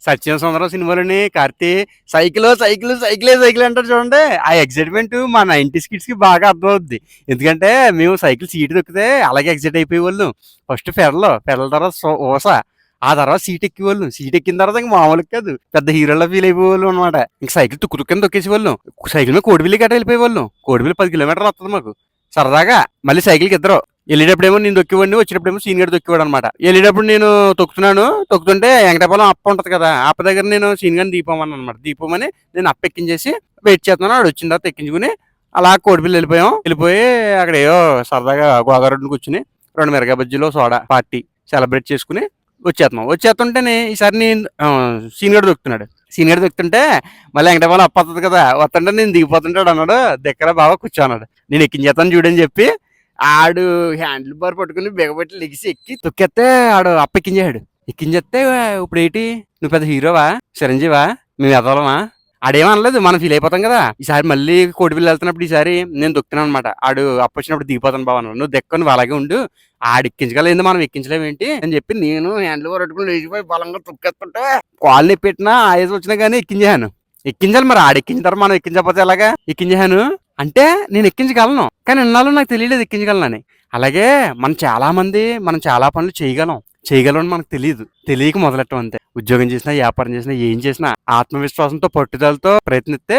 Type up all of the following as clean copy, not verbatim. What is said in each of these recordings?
సత్యం సుందరం సినిమాలోని Karthi cycle cycle సైకిలే cycle అంటారు చూడండి. ఆ ఎగ్జైట్మెంట్ మా 90s కిడ్స్ కి బాగా అర్థం అవుద్ది. ఎందుకంటే మేము సైకిల్ సీట్ దొక్కితే అలాగే ఎగ్జైట్ అయిపోయేవాళ్ళం. ఫస్ట్ పెడల తర్వాత ఊస, ఆ తర్వాత సీట్ ఎక్కేవాళ్ళం. సీట్ ఎక్కిన తర్వాత ఇంక మామూలుగా కాదు, పెద్ద హీరోలా ఫీల్ అయిపోయేవాళ్ళం అనమాట. ఇంక సైకిల్ తుక్కు తుక్కని తొక్కేసేవాళ్ళం. సైకిల్ మీద కోడిపిల్లి గట్ట వెళ్ళిపోయేవాళ్ళం. కోడిపిల్లి 10 కిలోమీటర్లు వస్తుంది మాకు సరదాగా. మళ్ళీ సైకిల్కి ఇద్దరు వెళ్ళేటప్పుడేమో నేను దొక్కేవాడిని, వచ్చేటప్పుడేమో సీన్ గడ్ దొక్కేవాడు అనమాట. వెళ్ళేటప్పుడు నేను తొక్కుతుంటే వెంకటాపురం అప్ప ఉంటది కదా, అప్ప దగ్గర నేను సీన్ గని దీపమని అనమాట. దీపమని నేను అప్ప ఎక్కించేసి వెయిట్ చేస్తున్నాను. ఆడు వచ్చిన తర్వాత ఎక్కించుకుని అలా కోడిపిల్లి వెళ్ళిపోయి అక్కడ ఏవో సరదాగా గోగారెడ్డిని కూర్చుని 2 మిరగా బజ్జీలో సోడా పార్టీ సెలబ్రేట్ చేసుకుని వచ్చేస్తుంటేనే ఈసారి నేను సీన్ గడ్ దొక్కుతున్నాడు. సీన్ గడ్ దొక్కుతుంటే మళ్ళీ వెంకటాపురం అప్ప వస్తుంది కదా, వస్తుంటే నేను దిగిపోతుంటాడు అన్నాడు. దగ్గర బాగా కూర్చోన్నాడు. నేను ఎక్కించేస్తాను చూడని చెప్పి ఆడు హ్యాండిల్ బార్ పట్టుకుని బిగబెట్టి లెగిసి ఎక్కి తొక్కేస్తే ఆడు ఎక్కించేస్తే ఇప్పుడు ఏంటి, నువ్వు పెద్ద హీరోవా, చిరంజీవా, మేము ఎదవలమా? ఆడేమనలేదు, మనం ఫీల్ అయిపోతాం కదా. ఈసారి మళ్ళీ కోటిపిల్లి వెళ్తున్నప్పుడు ఈసారి నేను దొక్కుతున్నాను అనమాట. ఆడు అప్పు వచ్చినప్పుడు దిగిపోతాను బాబా, నువ్వు దెక్క నువ్వు అలాగే ఉండు, ఆడు ఎక్కించగలేదు మనం ఎక్కించలేమేంటి అని చెప్పి నేను హ్యాండిల్ బార్ పట్టుకుని లేచిపోయి బలంగా తొక్కేస్తుంటే కాళ్ళు పెట్టినా ఆయాసం వచ్చినా కానీ ఎక్కించాలి. మరి ఆడు ఎక్కించిన తర్వాత మనం ఎక్కించకపోతే ఎలాగా? ఎక్కించాను అంటే నేను ఎక్కించగలను, కానీ ఇన్నాళ్ళు నాకు తెలియలేదు ఎక్కించగలనని. అలాగే మనం చాలా పనులు చేయగలం అని మనకు తెలియక మొదలెట్టం అంతే. ఉద్యోగం చేసినా, వ్యాపారం చేసినా, ఏం చేసినా ఆత్మవిశ్వాసంతో పట్టుదలతో ప్రయత్నిస్తే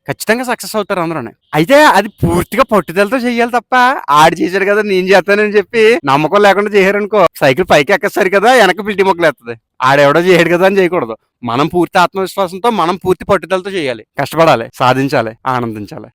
ఖచ్చితంగా సక్సెస్ అవుతారు అందరూ. అయితే అది పూర్తిగా పట్టుదలతో చెయ్యాలి తప్ప ఆడు చేశాడు కదా నేను చేస్తానని చెప్పి నమ్మకం లేకుండా చేశారనుకో, సైకిల్ పైకి ఎక్కసారి కదా వెనక పిల్టి మొక్కలు ఎత్తది. ఆడెవడో చేయడు కదా అని చేయకూడదు. మనం పూర్తి ఆత్మవిశ్వాసంతో, మనం పూర్తి పట్టుదలతో చేయాలి, కష్టపడాలి, సాధించాలి, ఆనందించాలి.